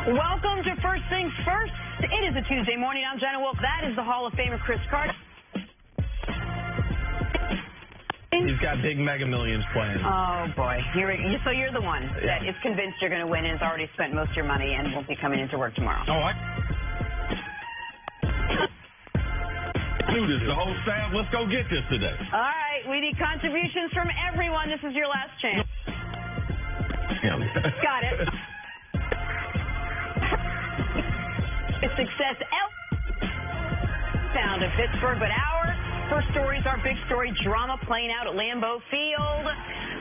Welcome to First Things First. It is a Tuesday morning. I'm Jenna Wolf. That is the Hall of Famer Chris Carter. He's got big Mega Millions playing. Oh, boy. So you're the one that is convinced you're going to win and has already spent most of your money and won't be coming into work tomorrow. Oh, do this, the whole staff. Let's go get this today. All right. We need contributions from everyone. This is your last chance. Got it. Success found in Pittsburgh, but our first stories, our big story, drama playing out at Lambeau Field.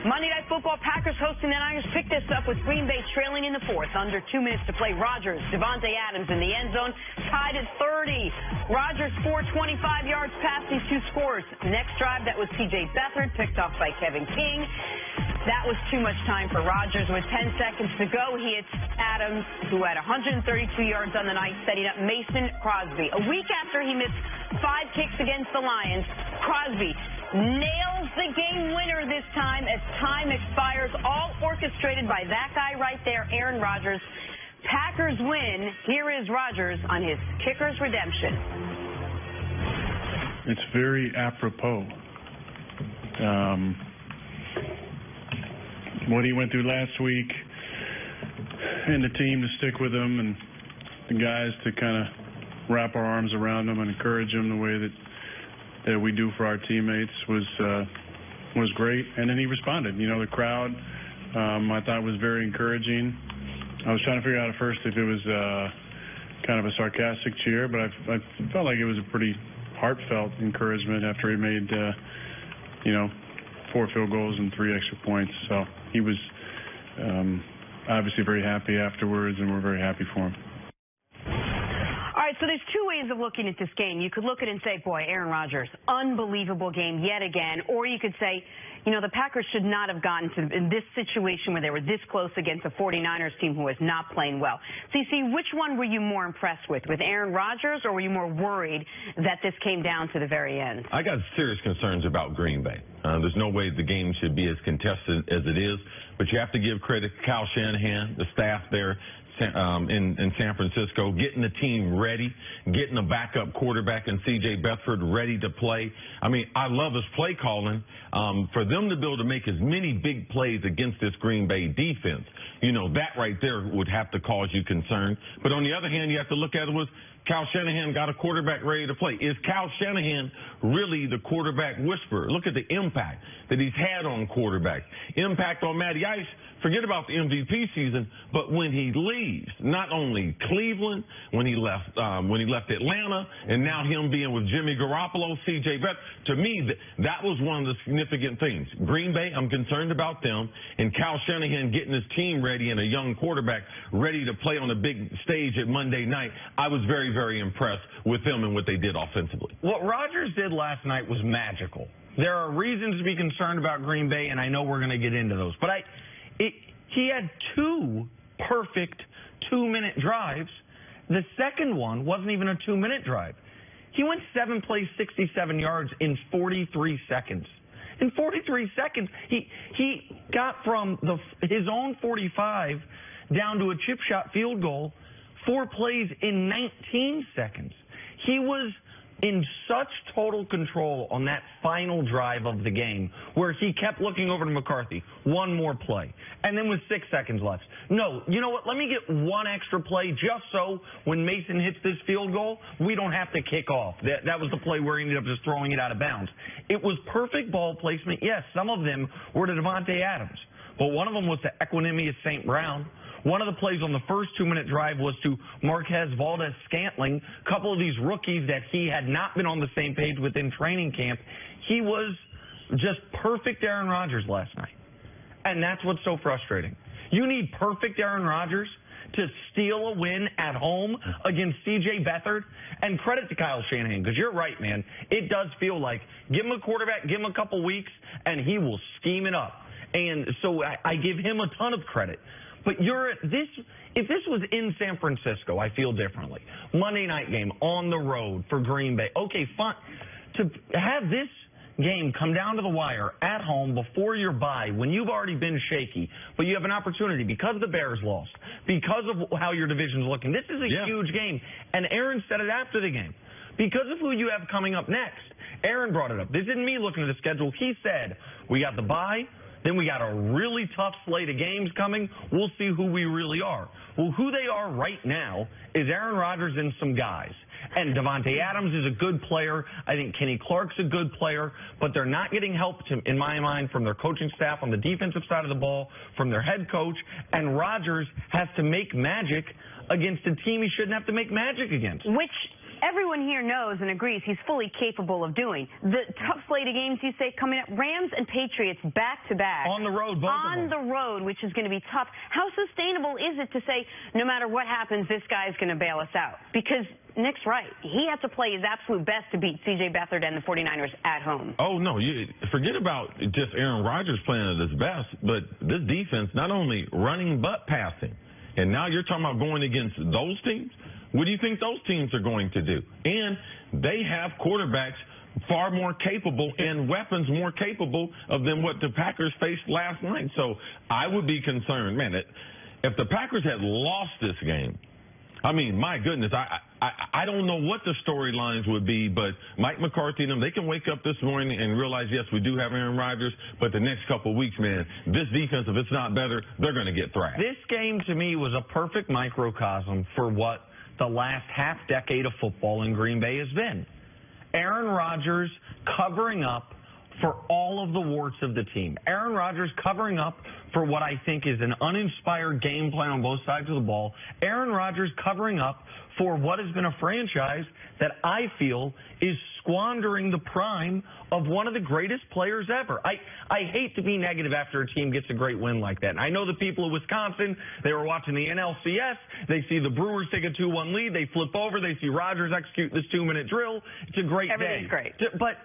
Monday Night Football, Packers hosting the Niners pick this up with Green Bay trailing in the fourth. Under 2 minutes to play. Rodgers, Devontae Adams in the end zone, tied at 30. Rodgers 425 yards past these two scores. Next drive, that was C.J. Beathard, picked off by Kevin King. That was too much time for Rodgers. With 10 seconds to go, he hits Adams, who had 132 yards on the night, setting up Mason Crosby. A week after he missed 5 kicks against the Lions, Crosby nails the game winner this time as time expires, all orchestrated by that guy right there, Aaron Rodgers. Packers win. Here is Rodgers on his kicker's redemption. It's very apropos. What he went through last week, and the team to stick with him, and the guys to kind of wrap our arms around him and encourage him the way that we do for our teammates was great. And then he responded. You know, the crowd I thought was very encouraging. I was trying to figure out at first if it was kind of a sarcastic cheer, but I felt like it was a pretty heartfelt encouragement after he made 4 field goals and 3 extra points. So he was obviously very happy afterwards, and we're very happy for him. All right, so there's 2 ways of looking at this game. You could look at it and say, boy, Aaron Rodgers, unbelievable game yet again. Or you could say, you know, the Packers should not have gotten to in this situation where they were this close against a 49ers team who was not playing well. So you see, which one were you more impressed with Aaron Rodgers, or were you more worried that this came down to the very end? I got serious concerns about Green Bay. There's no way the game should be as contested as it is, but you have to give credit to Kyle Shanahan, the staff there in San Francisco, getting the team ready, getting a backup quarterback in C.J. Beathard ready to play. I mean, I love his play calling. For them to be able to make as many big plays against this Green Bay defense, you know, that right there would have to cause you concern. But on the other hand, you have to look at it was Kyle Shanahan got a quarterback ready to play. Is Kyle Shanahan really the quarterback whisperer? Look at the impact that he's had on quarterbacks. Impact on Matty Ice. Forget about the MVP season, but when he leaves, not only Cleveland, when he left Atlanta, and now him being with Jimmy Garoppolo, C.J. Beathard, to me, that was one of the significant things. Green Bay, I'm concerned about them, and Kyle Shanahan getting his team ready and a young quarterback ready to play on a big stage at Monday night. I was very, very impressed with them and what they did offensively. What Rodgers did last night was magical. There are reasons to be concerned about Green Bay, and I know we're going to get into those. But he had 2 perfect 2-minute drives. The second one wasn't even a 2-minute drive. He went 7 plays, 67 yards in 43 seconds. In 43 seconds, he got from his own 45 down to a chip shot field goal, 4 plays in 19 seconds. He was in such total control on that final drive of the game where he kept looking over to McCarthy, 1 more play, and then with 6 seconds left. No, you know what? Let me get 1 extra play just so when Mason hits this field goal, we don't have to kick off. That was the play where he ended up just throwing it out of bounds. It was perfect ball placement. Yes, some of them were to Devontae Adams, but one of them was to Equanimeous St. Brown. One of the plays on the first 2-minute drive was to Marquez Valdes-Scantling, a couple of these rookies that he had not been on the same page with in training camp. He was just perfect Aaron Rodgers last night. And that's what's so frustrating. You need perfect Aaron Rodgers to steal a win at home against C.J. Beathard. And credit to Kyle Shanahan, because you're right, man. It does feel like give him a quarterback, give him a couple weeks, and he will scheme it up. And so I give him a ton of credit. But if this was in San Francisco, I feel differently. Monday night game on the road for Green Bay. Okay, fine. To have this game come down to the wire at home before your bye when you've already been shaky, but you have an opportunity because the Bears lost, because of how your division's looking. This is a huge game, and Aaron said it after the game. Because of who you have coming up next, Aaron brought it up. This isn't me looking at the schedule. He said, we got the bye, then we got a really tough slate of games coming. We'll see who we really are. Well, who they are right now is Aaron Rodgers and some guys. And Devontae Adams is a good player. I think Kenny Clark's a good player, but they're not getting help, in my mind, from their coaching staff on the defensive side of the ball, from their head coach. And Rodgers has to make magic against a team he shouldn't have to make magic against. Which everyone here knows and agrees he's fully capable of doing. The tough slate of games you say coming up, Rams and Patriots back-to-back. On the road, both of them. On the road, which is going to be tough. How sustainable is it to say, no matter what happens, this guy's going to bail us out? Because Nick's right. He has to play his absolute best to beat C.J. Beathard and the 49ers at home. Oh, no. You forget about just Aaron Rodgers playing at his best, but this defense, not only running but passing. And now you're talking about going against those teams? What do you think those teams are going to do? And they have quarterbacks far more capable and weapons more capable of than what the Packers faced last night. So I would be concerned, man, if the Packers had lost this game, I mean, my goodness, I don't know what the storylines would be, but Mike McCarthy and them, they can wake up this morning and realize, yes, we do have Aaron Rodgers, but the next couple of weeks, man, this defense, if it's not better, they're going to get thrashed. This game, to me, was a perfect microcosm for what the last half-decade of football in Green Bay has been. Aaron Rodgers covering up for all of the warts of the team. Aaron Rodgers covering up for what I think is an uninspired game plan on both sides of the ball. Aaron Rodgers covering up for what has been a franchise that I feel is squandering the prime of one of the greatest players ever. I hate to be negative after a team gets a great win like that. And I know the people of Wisconsin, they were watching the NLCS. They see the Brewers take a 2-1 lead. They flip over. They see Rodgers execute this 2-minute drill. It's a great day. Everything's great. But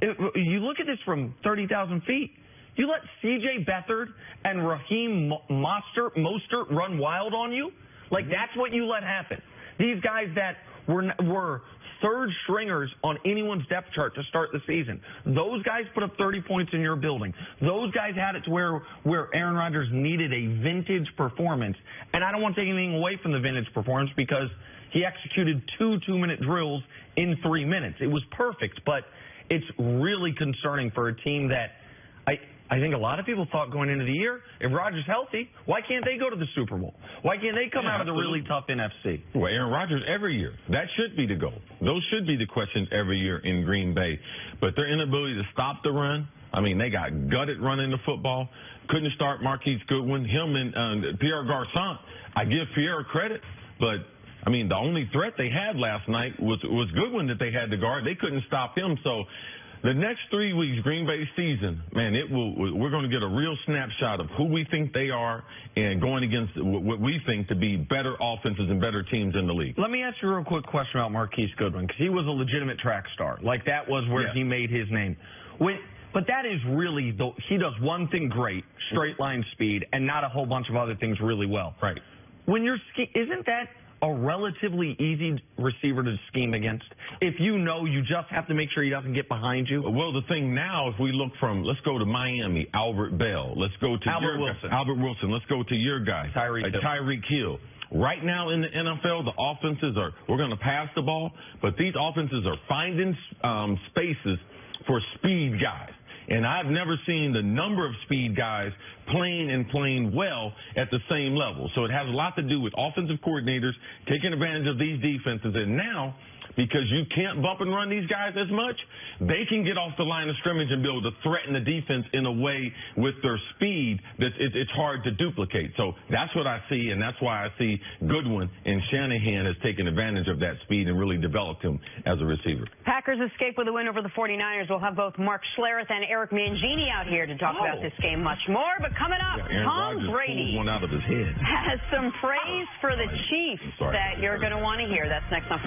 you look at this from 30,000 feet. You let C.J. Beathard and Raheem Mostert run wild on you? Like, that's what you let happen. These guys that were third stringers on anyone's depth chart to start the season. Those guys put up 30 points in your building. Those guys had it to where Aaron Rodgers needed a vintage performance. And I don't want to take anything away from the vintage performance because he executed 2 2-minute drills in 3 minutes. It was perfect, but it's really concerning for a team that I think a lot of people thought going into the year, if Rodgers healthy, why can't they go to the Super Bowl? Why can't they come out of the really tough NFC? Well, Aaron Rodgers every year. That should be the goal. Those should be the questions every year in Green Bay. But their inability to stop the run, I mean, they got gutted running the football. Couldn't start Marquise Goodwin. Him and Pierre Garçon. I give Pierre credit, but I mean, the only threat they had last night was Goodwin that they had to guard. They couldn't stop him. So the next 3 weeks, Green Bay season, man, we're going to get a real snapshot of who we think they are and going against what we think to be better offenses and better teams in the league. Let me ask you a real quick question about Marquise Goodwin, because he was a legitimate track star. Like, that was where he made his name. But that is really, he does one thing great, straight line speed, and not a whole bunch of other things really well. Right. When you're isn't that a relatively easy receiver to scheme against? If you know you just have to make sure he doesn't get behind you? Well, the thing now, if we look from, let's go to Miami, Albert Bell. Let's go to Albert Wilson. Let's go to your guy, Tyreek Hill. Right now in the NFL, the offenses we're going to pass the ball, but these offenses are finding spaces for speed guys. And I've never seen the number of speed guys playing well at the same level. So it has a lot to do with offensive coordinators taking advantage of these defenses. And now, because you can't bump and run these guys as much, they can get off the line of scrimmage and be able to threaten the defense in a way with their speed that it's hard to duplicate. So that's what I see, and that's why I see Goodwin and Shanahan has taken advantage of that speed and really developed him as a receiver. Packers escape with a win over the 49ers. We'll have both Mark Schlereth and Eric Mangini out here to talk about this game much more. But coming up, Tom Brady pulled one out of his head. has some praise for the Chiefs that you're going to want to hear. That's next on